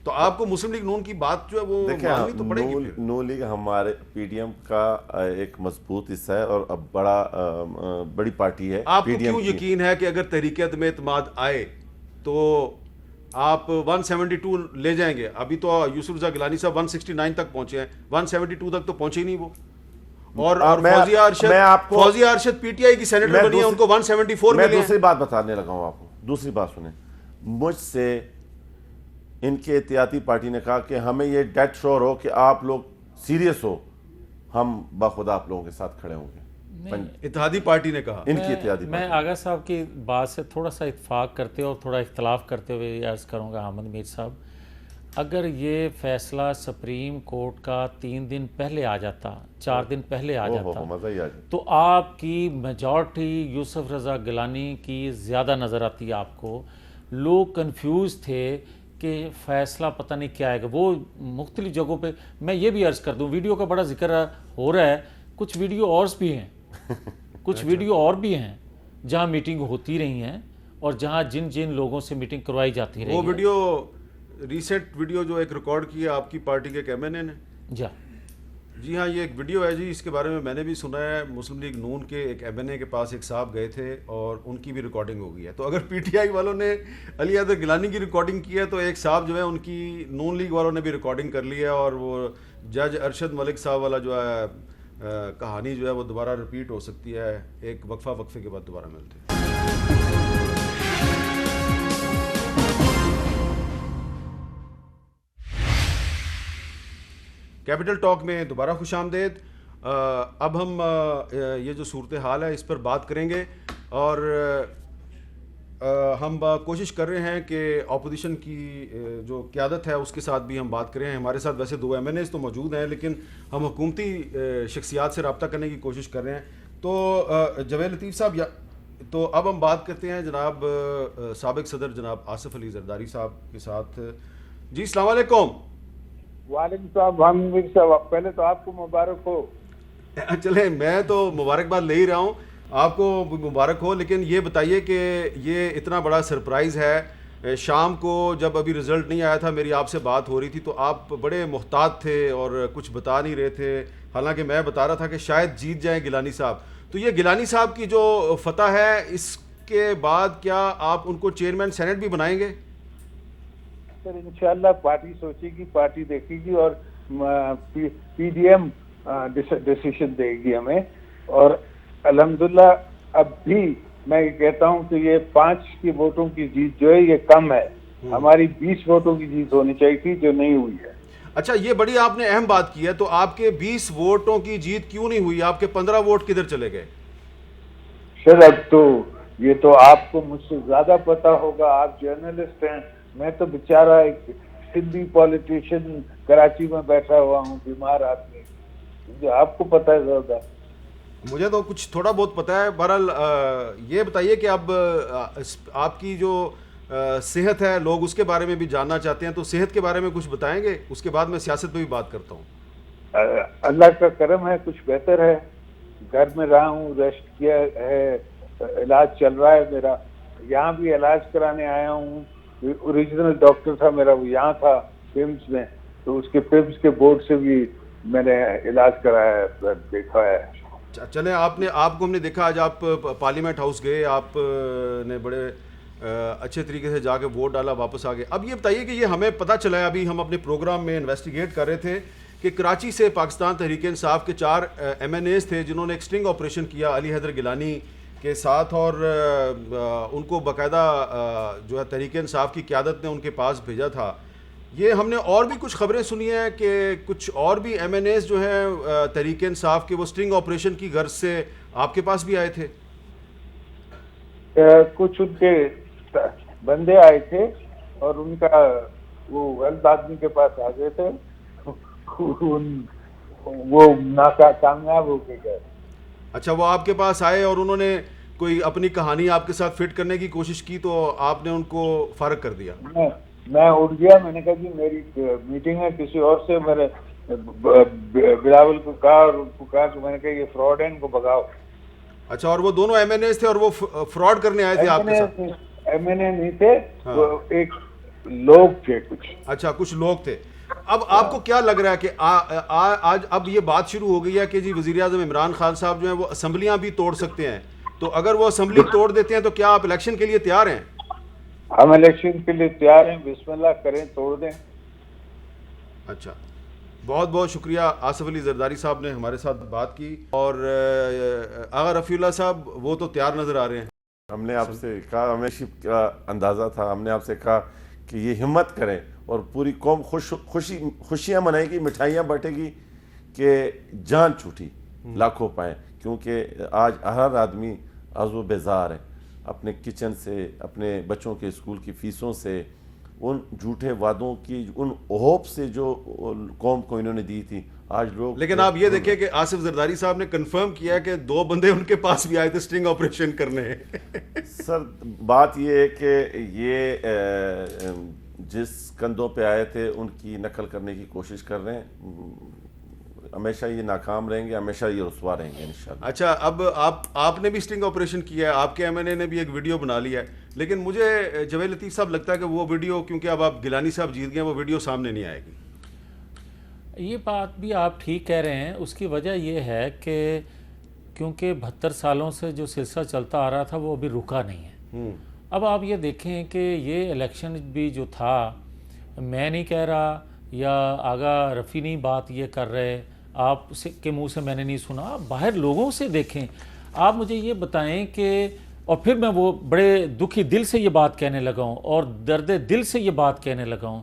تو آپ کو مسلم لیگ نون کی بات جو ہے وہ ماننی تو پڑے گی. نون لیگ ہمارے پی ڈی ایم کا ایک مضبوط حصہ ہے اور اب بڑی پارٹی ہے. آپ کو کیوں یقین ہے کہ اگر تحریک عدم اعتماد آئے تو آپ 172 لے جائیں گے؟ ابھی تو یوسف رضا گیلانی صاحب 169 تک پہنچے ہیں, 172 تک تو پہنچے ہی نہیں وہ. اور Fauzia Arshad P T I کی سینیٹر بنی ہے, ان کو 174 ملے ہیں. میں دوسری بات بتانے لگا ہوں آپ کو, دوسری بات سنیں. مجھ سے ان کے احتیاطی پارٹی نے کہا کہ ہمیں یہ ڈیٹ شور ہو کہ آپ لوگ سیریس ہو, ہم بخدا آپ لوگوں کے ساتھ کھڑے ہوں گے. اتحادی پارٹی نے کہا. ان کی اتحادی میں آغا صاحب کی بات سے تھوڑا سا اتفاق کرتے اور تھوڑا اختلاف کرتے ہوئے یہ عرض کروں گا حامد میر صاحب, اگر یہ فیصلہ سپریم کورٹ کا 3 دن پہلے آ جاتا, 4 دن پہلے آ جاتا, تو آپ کی میجورٹی یوسف رضا گیلانی کی زیادہ نظر آتی. آپ کو لوگ کنفیوز تھے کہ فیصلہ پتہ نہیں کیا آئے گا. وہ مختلف جگہوں پہ, میں یہ بھی عرض کر دوں, ویڈیو کا بڑا ذکر ہو رہا ہے, کچھ ویڈیو اور بھی ہیں, کچھ ویڈیو اور بھی ہیں جہاں میٹنگ ہوتی رہی ہیں اور جہاں جن لوگوں سے میٹنگ کروائی جاتی رہی. وہ ویڈیو ریسنٹ ویڈیو جو ایک ریکارڈ کی ہے آپ کی پارٹی کے ایم این اے نے. جی ہاں, یہ ایک ویڈیو ہے جی, اس کے بارے میں نے بھی سنا ہے. مسلم لیگ نون کے ایک ایم این اے کے پاس ایک صاحب گئے تھے اور ان کی بھی ریکارڈنگ ہو گئی ہے. تو اگر پی ٹی آئی والوں نے علی حیدر گیلانی کی ریکارڈنگ کی ہے تو ایک صاحب جو ہے ان کی نون لیگ والوں نے بھی ریکارڈنگ کر لی ہے, اور وہ جج ارشد ملک صاحب والا جو ہے کہانی جو ہے وہ دوبارہ ریپیٹ ہو سکتی ہے. ایک وقفے کے بعد دوبارہ ملتے ہیں. کیپٹل ٹاک میں دوبارہ خوش آمدید. اب ہم یہ جو صورتحال ہے اس پر بات کریں گے, اور ہم کوشش کر رہے ہیں کہ اپوزیشن کی جو قیادت ہے اس کے ساتھ بھی ہم بات کریں. ہمارے ساتھ ویسے 2 ایم این ایز تو موجود ہیں, لیکن ہم حکومتی شخصیات سے رابطہ کرنے کی کوشش کر رہے ہیں. تو جاوید لطیف صاحب, تو اب ہم بات کرتے ہیں جناب سابق صدر جناب آصف علی زرداری صاحب کے ساتھ. جی السلام علیکم. وعلیکم السلام. میر صاحب پہلے تو آپ کو مبارک ہو. چلیں میں تو مبارکباد لے ہی رہا ہوں, آپ کو مبارک ہو, لیکن یہ بتائیے کہ یہ اتنا بڑا سرپرائز ہے. شام کو جب ابھی رزلٹ نہیں آیا تھا, میری آپ سے بات ہو رہی تھی تو آپ بڑے محتاط تھے اور کچھ بتا نہیں رہے تھے, حالانکہ میں بتا رہا تھا کہ شاید جیت جائیں گیلانی صاحب. تو یہ گیلانی صاحب کی جو فتح ہے, اس کے بعد کیا آپ ان کو چیئرمین سینٹ بھی بنائیں گے؟ سر انشاءاللہ پارٹی سوچے گی, پارٹی دیکھے گی اور پی ڈی ایم ڈیسیشن دے گی ہمیں. اور الحمدللہ اب بھی میں یہ کہتا ہوں کہ یہ 5 کی ووٹوں کی جیت جو ہے یہ کم ہے. ہماری 20 ووٹوں کی جیت ہونی چاہیے تھی جو نہیں ہوئی ہے. اچھا, یہ بڑی آپ نے اہم بات کی ہے. تو آپ کے 20 ووٹوں کی جیت کیوں نہیں ہوئی؟ آپ کے 15 ووٹ کدھر چلے گئے؟ سر اب تو یہ تو آپ کو مجھ سے زیادہ پتا ہوگا, آپ جرنلسٹ ہیں. میں تو بیچارہ ایک سندھی پولیٹیشین کراچی میں بیٹھا ہوا ہوں, بیمار آدمی. جو آپ کو پتا ہے زیادہ. مجھے تو کچھ تھوڑا بہت پتا ہے. بہرحال یہ بتائیے کہ اب آپ کی جو صحت ہے, لوگ اس کے بارے میں بھی جاننا چاہتے ہیں, تو صحت کے بارے میں کچھ بتائیں گے؟ اس کے بعد میں سیاست پہ بھی بات کرتا ہوں. اللہ کا کرم ہے, کچھ بہتر ہے. گھر میں رہا ہوں, ریسٹ کیا ہے, علاج چل رہا ہے میرا. یہاں بھی علاج کرانے آیا ہوں. اوریجنل ڈاکٹر تھا میرا, وہ یہاں تھا پیمز میں, تو اس کے پیمز کے بورڈ سے بھی میں نے علاج کرایا ہے, دیکھا ہے. چلیں, آپ کو ہم نے دیکھا آج آپ پارلیمنٹ ہاؤس گئے, آپ نے بڑے اچھے طریقے سے جا کے ووٹ ڈالا, واپس آ گئے. اب یہ بتائیے کہ یہ ہمیں پتہ چلا ہے, ابھی ہم اپنے پروگرام میں انویسٹیگیٹ کر رہے تھے کہ کراچی سے پاکستان تحریک انصاف کے 4 MNAs تھے جنہوں نے ایک سٹنگ آپریشن کیا علی حیدر گیلانی کے ساتھ, اور ان کو باقاعدہ جو ہے تحریک انصاف کی قیادت نے ان کے پاس بھیجا تھا. یہ ہم نے اور بھی کچھ خبریں سنی ہیں کہ کچھ اور بھی MNAs جو ہیں تحریک انصاف کے, وہ سٹنگ آپریشن کی غرض سے آپ کے پاس بھی آئے تھے. کچھ ان کے بندے آئے تھے اور ان کا وہ غلط آدمی کے پاس آ گئے تھے, وہ کامیاب ہو کے گئے. اچھا, وہ آپ کے پاس آئے اور انہوں نے کوئی اپنی کہانی آپ کے ساتھ فٹ کرنے کی کوشش کی تو آپ نے ان کو فارغ کر دیا؟ میں اٹھ گیا, میں نے کہا جی میری میٹنگ ہے کسی اور سے. میں نے بلاول کو کہا اور ان کو کہا کہ میں نے کہا یہ فراڈ ہے, ان کو بگاؤ. اچھا, اور وہ دونوں MNAs تھے اور وہ فراڈ کرنے آئے تھے آپ کے ساتھ؟ MNA نہیں تھے, وہ ایک لوگ تھے کچھ. اچھا, کچھ لوگ تھے. اب آپ کو کیا لگ رہا ہے کہ آج اب یہ بات شروع ہو گئی ہے کہ جی وزیراعظم عمران خان صاحب جو ہیں وہ اسمبلیاں بھی توڑ سکتے ہیں, تو اگر وہ اسمبلی توڑ دیتے ہیں تو کیا آپ الیکشن کے لیے تیار ہیں؟ ہم الیکشن کے لیے تیار ہیں, بسم اللہ کریں, توڑ دیں. اچھا, بہت بہت شکریہ. آصف علی زرداری صاحب نے ہمارے ساتھ بات کی, اور آغا رفیع اللہ صاحب وہ تو تیار نظر آ رہے ہیں. ہم نے آپ سے کہا, ہمیں شپ کا اندازہ تھا, ہم نے آپ سے کہا کہ یہ ہمت کریں اور پوری قوم خوشیاں منائے گی, مٹھائیاں بانٹے گی کہ جان چھوٹی لاکھوں پائیں, کیونکہ آج ہر آدمی عزو بیزار ہے اپنے کچن سے, اپنے بچوں کے اسکول کی فیسوں سے, ان جھوٹے وعدوں کی, ان ہوپ سے جو قوم کو انہوں نے دی تھی. آج لوگ, لیکن آپ یہ دیکھیں کہ آصف زرداری صاحب نے کنفرم کیا کہ 2 بندے ان کے پاس بھی آئے تھے سٹنگ آپریشن کرنے. سر بات یہ ہے کہ یہ جس کندھوں پہ آئے تھے ان کی نقل کرنے کی کوشش کر رہے ہیں. ہمیشہ یہ ناکام رہیں گے, ہمیشہ یہ رسوا رہیں گے انشاءاللہ. اچھا, اب آپ نے بھی سٹنگ آپریشن کیا ہے, آپ کے MNA نے بھی ایک ویڈیو بنا لیا ہے, لیکن مجھے جاوید لطیف صاحب لگتا ہے کہ وہ ویڈیو, کیونکہ اب آپ گیلانی صاحب جیت گئے, وہ ویڈیو سامنے نہیں آئے گی. یہ بات بھی آپ ٹھیک کہہ رہے ہیں. اس کی وجہ یہ ہے کہ کیونکہ 72 سالوں سے جو سلسلہ چلتا آ رہا تھا وہ ابھی رکا نہیں ہے. اب آپ یہ دیکھیں کہ یہ الیکشن بھی جو تھا, میں نہیں کہہ رہا یا آغا رفیع نہیں بات یہ کر رہے, آپ کے منہ سے میں نے نہیں سنا, آپ باہر لوگوں سے دیکھیں. آپ مجھے یہ بتائیں کہ, اور پھر میں وہ بڑے دکھی دل سے یہ بات کہنے لگا ہوں اور درد دل سے یہ بات کہنے لگا ہوں,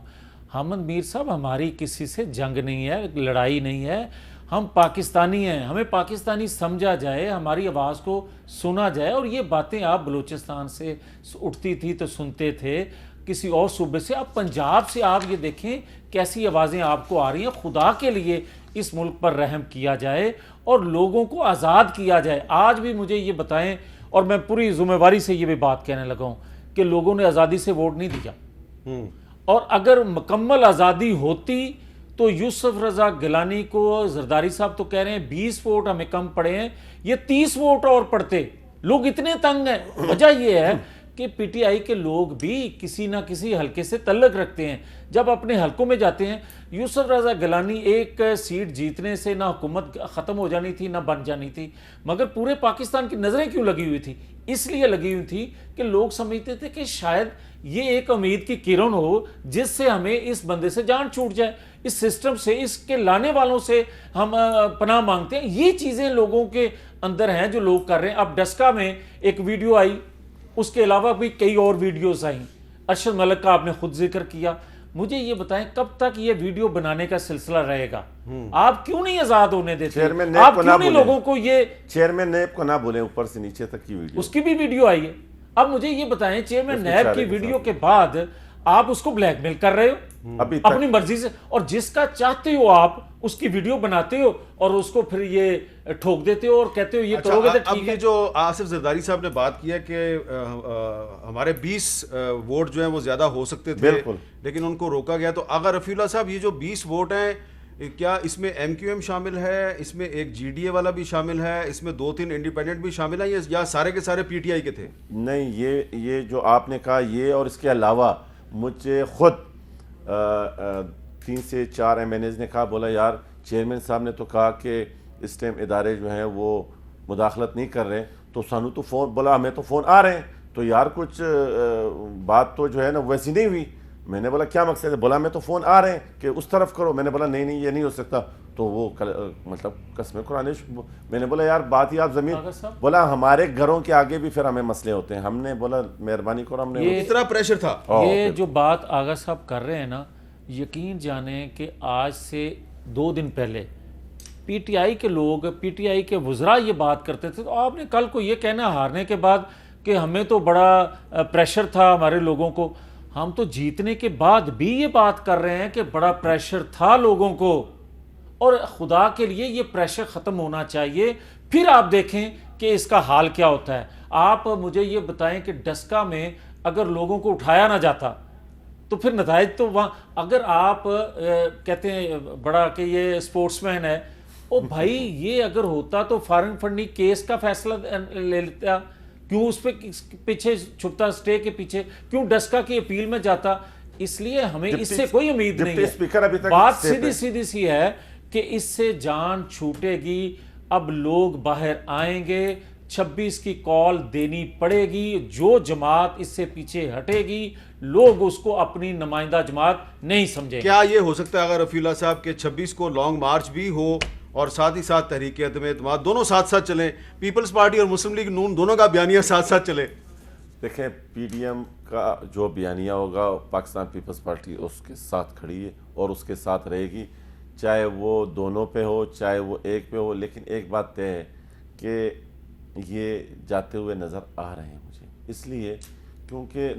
حامد میر صاحب ہماری کسی سے جنگ نہیں ہے, لڑائی نہیں ہے, ہم پاکستانی ہیں, ہمیں پاکستانی سمجھا جائے, ہماری آواز کو سنا جائے. اور یہ باتیں آپ بلوچستان سے اٹھتی تھی تو سنتے تھے, کسی اور صوبے سے, آپ پنجاب سے آپ یہ دیکھیں کیسی آوازیں آپ کو آ رہی ہیں. خدا کے لیے اس ملک پر رحم کیا جائے اور لوگوں کو آزاد کیا جائے. آج بھی مجھے یہ بتائیں, اور میں پوری ذمہ داری سے یہ بھی بات کہنے لگا ہوں کہ لوگوں نے آزادی سے ووٹ نہیں دیا. اور اگر مکمل آزادی ہوتی تو یوسف رضا گیلانی کو زرداری صاحب تو کہہ رہے ہیں 20 ووٹ ہمیں کم پڑے ہیں، یہ 30 ووٹ اور پڑتے. لوگ اتنے تنگ ہیں. وجہ یہ ہے کہ پی ٹی آئی کے لوگ بھی کسی نہ کسی حلقے سے تعلق رکھتے ہیں. جب اپنے حلقوں میں جاتے ہیں، یوسف رضا گیلانی ایک سیٹ جیتنے سے نہ حکومت ختم ہو جانی تھی نہ بن جانی تھی، مگر پورے پاکستان کی نظریں کیوں لگی ہوئی تھی؟ اس لیے لگی ہوئی تھی کہ لوگ سمجھتے تھے کہ شاید یہ ایک امید کی کرن ہو جس سے ہمیں اس بندے سے جان چھوٹ جائے، اس سسٹم سے، اس کے لانے والوں سے ہم پناہ مانگتے ہیں. یہ چیزیں لوگوں کے اندر ہیں جو لوگ کر رہے ہیں. اب ڈسکا میں ایک ویڈیو آئی، اس کے علاوہ بھی کئی اور ویڈیوز آئیں. ارشد ملک کا آپ نے خود ذکر کیا. مجھے یہ بتائیں کب تک یہ ویڈیو بنانے کا سلسلہ رہے گا؟ آپ کیوں نہیں آزاد ہونے دیتے؟ آپ کیوں نہیں لوگوں کو یہ چیئرمین نیب کو نہ بولیں اوپر سے نیچے تک کی ویڈیو؟ اس کی بھی ویڈیو آئی ہے. اب مجھے یہ بتائیں چیئرمین نیب کی ویڈیو کے بعد آپ اس کو بلیک میل کر رہے ہو اپنی مرضی سے، اور جس کا چاہتے ہو آپ اس کی ویڈیو بناتے ہو اور اس کو پھر یہ ٹھوک دیتے ہو اور کہتے ہو یہ کرو گے تو ٹھیک ہے. اب یہ جو آصف زرداری صاحب نے بات کی ہے کہ ہمارے 20 ووٹ جو ہیں وہ زیادہ ہو سکتے تھے لیکن ان کو روکا گیا، تو اگر رفیع اللہ صاحب یہ جو 20 ووٹ ہیں کیا اس میں ایم کیو ایم شامل ہے، اس میں ایک جی ڈی اے والا بھی شامل ہے، اس میں 2-3 انڈیپینڈنٹ بھی شامل ہیں، یا سارے کے سارے پی ٹی آئی کے تھے؟ نہیں، یہ جو آپ نے کہا یہ، اور اس کے علاوہ مجھے خود 3 سے 4 ایم این ایز نے کہا، بولا یار چیئرمین صاحب نے تو کہا کہ اس ٹائم ادارے جو ہیں وہ مداخلت نہیں کر رہے، تو سانو تو فون، بولا ہمیں تو فون آ رہے ہیں، تو یار کچھ بات تو جو ہے نا ویسی نہیں ہوئی. میں نے بولا کیا مقصد ہے؟ بولا میں تو فون آ رہے ہیں کہ اس طرف کرو. میں نے بولا نہیں یہ نہیں ہو سکتا. تو وہ مطلب قسمیں قرآن، میں نے بولا یار بات ہی آپ زمین، بولا ہمارے گھروں کے آگے بھی پھر ہمیں مسئلے ہوتے ہیں. ہم نے بولا مہربانی کرو، ہم نے اتنا پریشر تھا. یہ جو بات آغا صاحب کر رہے ہیں نا، یقین جانیں کہ آج سے 2 دن پہلے پی ٹی آئی کے لوگ، پی ٹی آئی کے وزراء یہ بات کرتے تھے. تو آپ نے کل کو یہ کہنا ہارنے کے بعد کہ ہمیں تو بڑا پریشر تھا ہمارے لوگوں کو. ہم تو جیتنے کے بعد بھی یہ بات کر رہے ہیں کہ بڑا پریشر تھا لوگوں کو، اور خدا کے لیے یہ پریشر ختم ہونا چاہیے. پھر آپ دیکھیں کہ اس کا حال کیا ہوتا ہے. آپ مجھے یہ بتائیں کہ ڈسکا میں اگر لوگوں کو اٹھایا نہ جاتا تو پھر نتائج تو وہاں، اگر آپ کہتے ہیں بڑا کہ یہ سپورٹس مین ہے، او بھائی یہ اگر ہوتا تو فارن فنڈنگ کیس کا فیصلہ لے لیتا، کیوں اس پہ پیچھے چھپتا، سٹے کے پیچھے کیوں ڈسکا کی اپیل میں جاتا؟ اس لیے ہمیں اس سے کوئی امید نہیں ہے. بات سیدھی سی ہے کہ اس سے جان چھوٹے گی. اب لوگ باہر آئیں گے، 26 کی کال دینی پڑے گی. جو جماعت اس سے پیچھے ہٹے گی لوگ اس کو اپنی نمائندہ جماعت نہیں سمجھیں. کیا یہ ہو سکتا ہے اگر رفیع اللہ صاحب کے 26 کو لانگ مارچ بھی ہو اور ساتھ ہی ساتھ تحریک عدم اعتماد دونوں ساتھ ساتھ چلیں، پیپلز پارٹی اور مسلم لیگ نون دونوں کا بیانیہ ساتھ ساتھ چلے؟ دیکھیں پی ڈی ایم کا جو بیانیہ ہوگا پاکستان پیپلز پارٹی اس کے ساتھ کھڑی ہے اور اس کے ساتھ رہے گی، چاہے وہ دونوں پہ ہو چاہے وہ ایک پہ ہو. لیکن ایک بات طے ہے کہ یہ جاتے ہوئے نظر آ رہے ہیں مجھے، اس لیے کیونکہ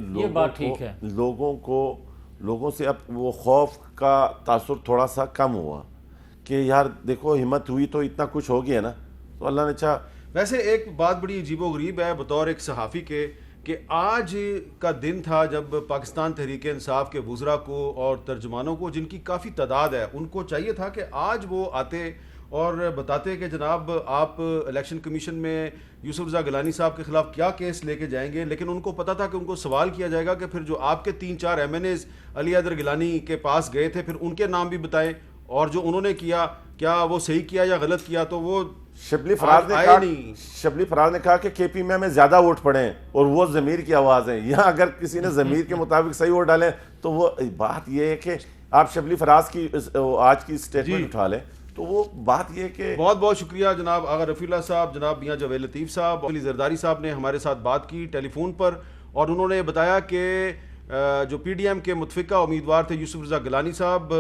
لوگوں سے اب وہ خوف کا تاثر تھوڑا سا کم ہوا کہ یار دیکھو ہمت ہوئی تو اتنا کچھ ہو گیا نا، تو اللہ نے چاہا. ویسے ایک بات بڑی عجیب و غریب ہے بطور ایک صحافی کے کہ آج کا دن تھا جب پاکستان تحریک انصاف کے وزراء کو اور ترجمانوں کو، جن کی کافی تعداد ہے، ان کو چاہیے تھا کہ آج وہ آتے اور بتاتے کہ جناب آپ الیکشن کمیشن میں یوسف رضا گیلانی صاحب کے خلاف کیا کیس لے کے جائیں گے. لیکن ان کو پتا تھا کہ ان کو سوال کیا جائے گا کہ پھر جو آپ کے 3-4 ایم این ایز علی حیدر گیلانی کے پاس گئے تھے پھر ان کے نام بھی بتائیں، اور جو انہوں نے کیا کیا وہ صحیح کیا یا غلط کیا. تو وہ شبلی فراز نے کہا کہ کے پی میں زیادہ ووٹ پڑے ہیں اور وہ ضمیر کی آواز ہے. یہاں اگر کسی نے ضمیر کے مطابق صحیح ووٹ ڈالے تو وہ بات یہ ہے کہ آپ شبلی فراز کی آج کی سٹیٹمنٹ اٹھا لیں تو وہ بات یہ کہ بہت بہت شکریہ جناب آغا رفیع اللہ صاحب، جناب میاں جاوید لطیف صاحب. علی زرداری صاحب نے ہمارے ساتھ بات کی ٹیلی فون پر اور انہوں نے بتایا کہ جو پی ڈی ایم کے متفقہ امیدوار تھے یوسف رضا گیلانی صاحب،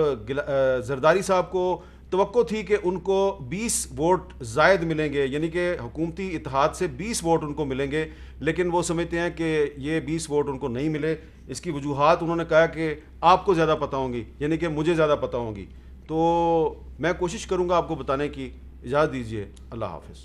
زرداری صاحب کو توقع تھی کہ ان کو 20 ووٹ زائد ملیں گے، یعنی کہ حکومتی اتحاد سے 20 ووٹ ان کو ملیں گے، لیکن وہ سمجھتے ہیں کہ یہ 20 ووٹ ان کو نہیں ملے. اس کی وجوہات انہوں نے کہا کہ آپ کو زیادہ پتہ ہوں گی، یعنی کہ مجھے زیادہ پتہ ہوں گی. تو میں کوشش کروں گا آپ کو بتانے کی. اجازت دیجیے، اللہ حافظ.